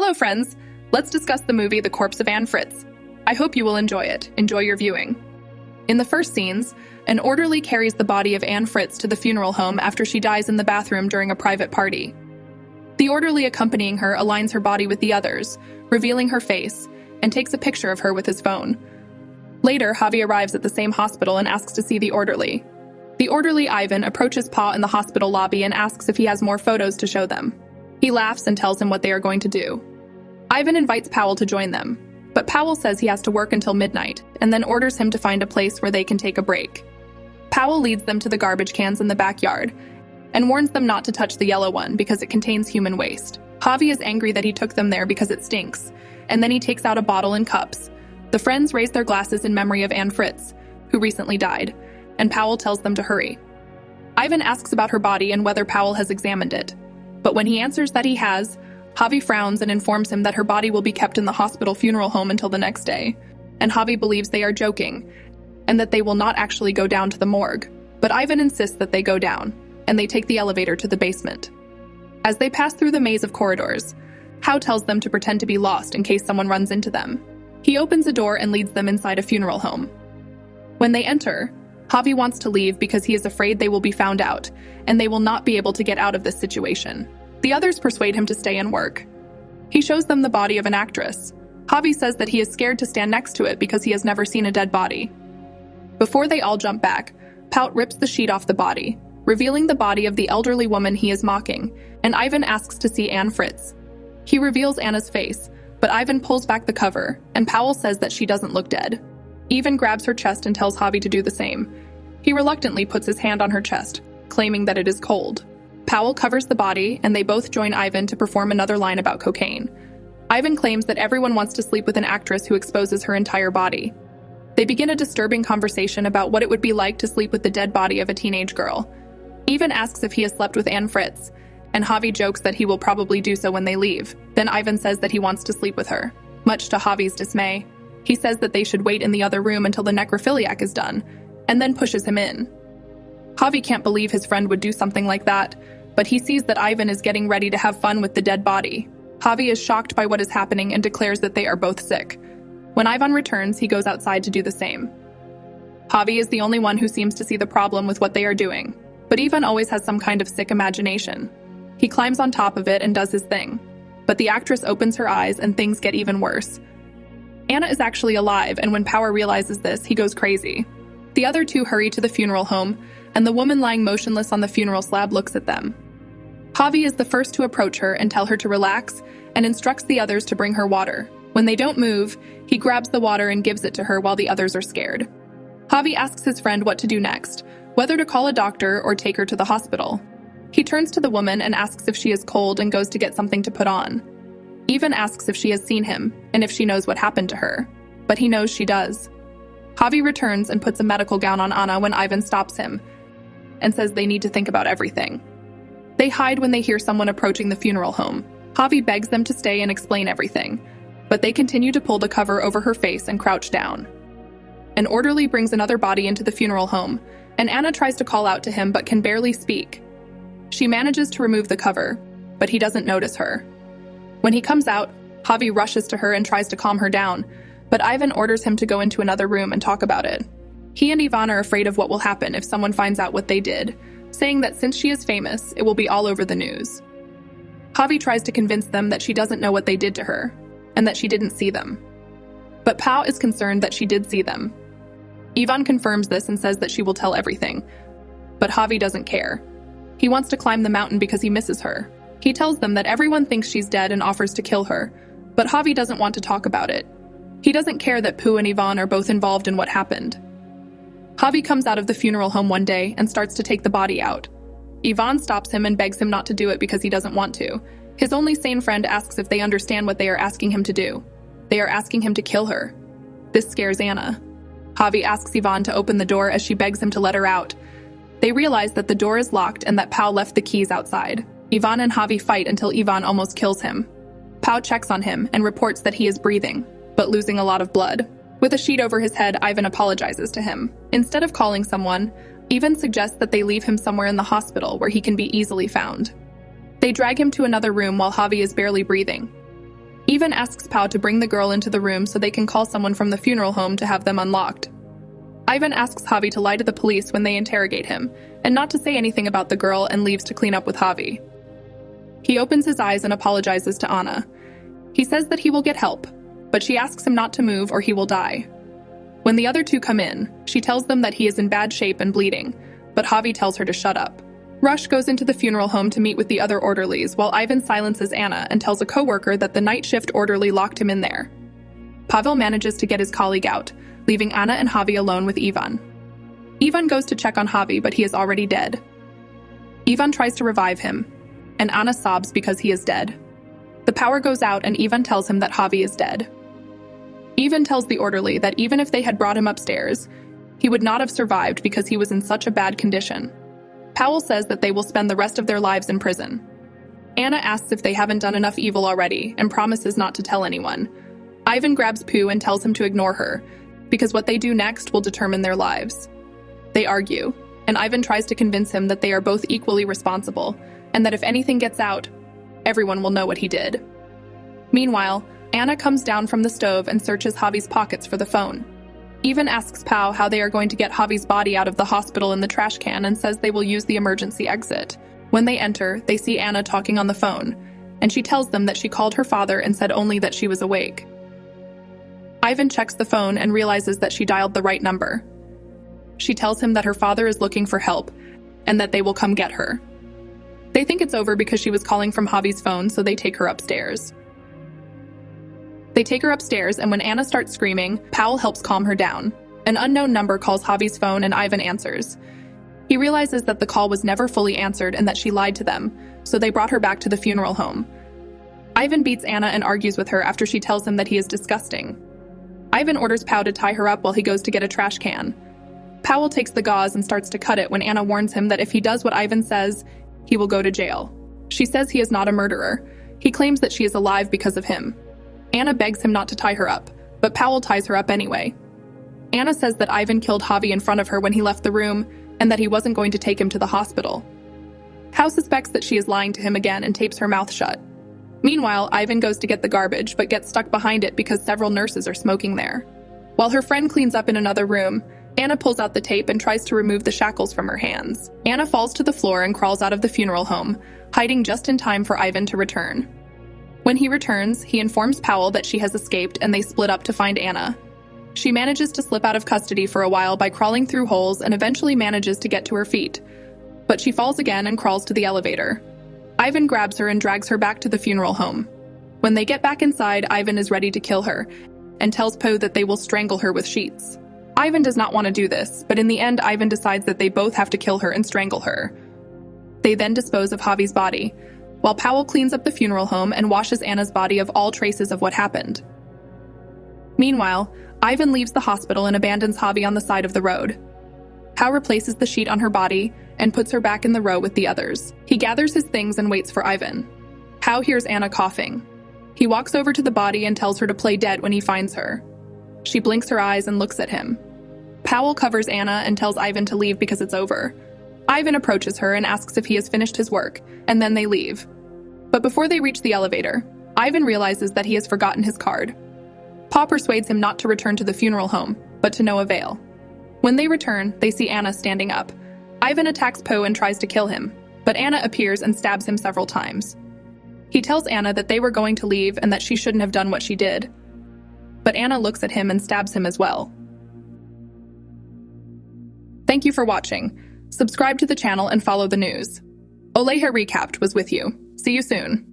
Hello friends, let's discuss the movie The Corpse of Anne Fritz. I hope you will enjoy it. Enjoy your viewing. In the first scenes, an orderly carries the body of Anne Fritz to the funeral home after she dies in the bathroom during a private party. The orderly accompanying her aligns her body with the others, revealing her face, and takes a picture of her with his phone. Later, Javi arrives at the same hospital and asks to see the orderly. The orderly, Ivan, approaches Pa in the hospital lobby and asks if he has more photos to show them. He laughs and tells him what they are going to do. Ivan invites Powell to join them, but Powell says he has to work until midnight and then orders him to find a place where they can take a break. Powell leads them to the garbage cans in the backyard and warns them not to touch the yellow one because it contains human waste. Javi is angry that he took them there because it stinks, and then he takes out a bottle and cups. The friends raise their glasses in memory of Anne Fritz, who recently died, and Powell tells them to hurry. Ivan asks about her body and whether Powell has examined it, but when he answers that he has, Javi frowns and informs him that her body will be kept in the hospital funeral home until the next day, and Javi believes they are joking and that they will not actually go down to the morgue. But Ivan insists that they go down, and they take the elevator to the basement. As they pass through the maze of corridors, Howe tells them to pretend to be lost in case someone runs into them. He opens a door and leads them inside a funeral home. When they enter, Javi wants to leave because he is afraid they will be found out, and they will not be able to get out of this situation. The others persuade him to stay and work. He shows them the body of an actress. Javi says that he is scared to stand next to it because he has never seen a dead body. Before they all jump back, Pout rips the sheet off the body, revealing the body of the elderly woman he is mocking, and Ivan asks to see Anne Fritz. He reveals Anna's face, but Ivan pulls back the cover, and Powell says that she doesn't look dead. Ivan grabs her chest and tells Javi to do the same. He reluctantly puts his hand on her chest, claiming that it is cold. Powell covers the body, and they both join Ivan to perform another line about cocaine. Ivan claims that everyone wants to sleep with an actress who exposes her entire body. They begin a disturbing conversation about what it would be like to sleep with the dead body of a teenage girl. Ivan asks if he has slept with Anne Fritz, and Javi jokes that he will probably do so when they leave. Then Ivan says that he wants to sleep with her. Much to Javi's dismay, he says that they should wait in the other room until the necrophiliac is done, and then pushes him in. Javi can't believe his friend would do something like that, but he sees that Ivan is getting ready to have fun with the dead body. Javi is shocked by what is happening and declares that they are both sick. When Ivan returns, he goes outside to do the same. Javi is the only one who seems to see the problem with what they are doing, but Ivan always has some kind of sick imagination. He climbs on top of it and does his thing, but the actress opens her eyes and things get even worse. Anna is actually alive, and when Power realizes this, he goes crazy. The other two hurry to the funeral home, and the woman lying motionless on the funeral slab looks at them. Javi is the first to approach her and tell her to relax, and instructs the others to bring her water. When they don't move, he grabs the water and gives it to her while the others are scared. Javi asks his friend what to do next, whether to call a doctor or take her to the hospital. He turns to the woman and asks if she is cold and goes to get something to put on. Ivan asks if she has seen him and if she knows what happened to her, but he knows she does. Javi returns and puts a medical gown on Anna when Ivan stops him and says they need to think about everything. They hide when they hear someone approaching the funeral home. Javi begs them to stay and explain everything, but they continue to pull the cover over her face and crouch down. An orderly brings another body into the funeral home, and Anna tries to call out to him but can barely speak. She manages to remove the cover, but he doesn't notice her. When he comes out, Javi rushes to her and tries to calm her down, but Ivan orders him to go into another room and talk about it. He and Ivan are afraid of what will happen if someone finds out what they did, saying that since she is famous, it will be all over the news. Javi tries to convince them that she doesn't know what they did to her, and that she didn't see them. But Pau is concerned that she did see them. Ivan confirms this and says that she will tell everything, but Javi doesn't care. He wants to climb the mountain because he misses her. He tells them that everyone thinks she's dead and offers to kill her, but Javi doesn't want to talk about it. He doesn't care that Pooh and Ivan are both involved in what happened. Javi comes out of the funeral home one day and starts to take the body out. Ivan stops him and begs him not to do it because he doesn't want to. His only sane friend asks if they understand what they are asking him to do. They are asking him to kill her. This scares Anna. Javi asks Ivan to open the door as she begs him to let her out. They realize that the door is locked and that Pau left the keys outside. Ivan and Javi fight until Ivan almost kills him. Pau checks on him and reports that he is breathing, but losing a lot of blood. With a sheet over his head, Ivan apologizes to him. Instead of calling someone, Ivan suggests that they leave him somewhere in the hospital where he can be easily found. They drag him to another room while Javi is barely breathing. Ivan asks Pau to bring the girl into the room so they can call someone from the funeral home to have them unlocked. Ivan asks Javi to lie to the police when they interrogate him, and not to say anything about the girl, and leaves to clean up with Javi. He opens his eyes and apologizes to Anna. He says that he will get help, but she asks him not to move or he will die. When the other two come in, she tells them that he is in bad shape and bleeding, but Javi tells her to shut up. Rush goes into the funeral home to meet with the other orderlies, while Ivan silences Anna and tells a coworker that the night shift orderly locked him in there. Pavel manages to get his colleague out, leaving Anna and Javi alone with Ivan. Ivan goes to check on Javi, but he is already dead. Ivan tries to revive him, and Anna sobs because he is dead. The power goes out and Ivan tells him that Javi is dead. Ivan tells the orderly that even if they had brought him upstairs, he would not have survived because he was in such a bad condition. Powell says that they will spend the rest of their lives in prison. Anna asks if they haven't done enough evil already and promises not to tell anyone. Ivan grabs Pooh and tells him to ignore her, because what they do next will determine their lives. They argue, and Ivan tries to convince him that they are both equally responsible, and that if anything gets out, everyone will know what he did. Meanwhile, Anna comes down from the stove and searches Javi's pockets for the phone. Ivan asks Pau how they are going to get Javi's body out of the hospital in the trash can and says they will use the emergency exit. When they enter, they see Anna talking on the phone, and she tells them that she called her father and said only that she was awake. Ivan checks the phone and realizes that she dialed the right number. She tells him that her father is looking for help and that they will come get her. They think it's over because she was calling from Javi's phone, so they take her upstairs. And when Anna starts screaming, Powell helps calm her down. An unknown number calls Javi's phone and Ivan answers. He realizes that the call was never fully answered and that she lied to them, so they brought her back to the funeral home. Ivan beats Anna and argues with her after she tells him that he is disgusting. Ivan orders Pau to tie her up while he goes to get a trash can. Powell takes the gauze and starts to cut it when Anna warns him that if he does what Ivan says, he will go to jail. She says he is not a murderer. He claims that she is alive because of him. Anna begs him not to tie her up, but Powell ties her up anyway. Anna says that Ivan killed Javi in front of her when he left the room, and that he wasn't going to take him to the hospital. Pau suspects that she is lying to him again and tapes her mouth shut. Meanwhile, Ivan goes to get the garbage, but gets stuck behind it because several nurses are smoking there. While her friend cleans up in another room, Anna pulls out the tape and tries to remove the shackles from her hands. Anna falls to the floor and crawls out of the funeral home, hiding just in time for Ivan to return. When he returns, he informs Powell that she has escaped and they split up to find Anna. She manages to slip out of custody for a while by crawling through holes and eventually manages to get to her feet. But she falls again and crawls to the elevator. Ivan grabs her and drags her back to the funeral home. When they get back inside, Ivan is ready to kill her and tells Poe that they will strangle her with sheets. Ivan does not want to do this, but in the end, Ivan decides that they both have to kill her and strangle her. They then dispose of Javi's body, while Powell cleans up the funeral home and washes Anna's body of all traces of what happened. Meanwhile, Ivan leaves the hospital and abandons Javi on the side of the road. Pau replaces the sheet on her body and puts her back in the row with the others. He gathers his things and waits for Ivan. Pau hears Anna coughing. He walks over to the body and tells her to play dead when he finds her. She blinks her eyes and looks at him. Powell covers Anna and tells Ivan to leave because it's over. Ivan approaches her and asks if he has finished his work, and then they leave. But before they reach the elevator, Ivan realizes that he has forgotten his card. Paul persuades him not to return to the funeral home, but to no avail. When they return, they see Anna standing up. Ivan attacks Poe and tries to kill him, but Anna appears and stabs him several times. He tells Anna that they were going to leave and that she shouldn't have done what she did. But Anna looks at him and stabs him as well. Thank you for watching. Subscribe to the channel and follow the news. OLEJA Recapped was with you. See you soon.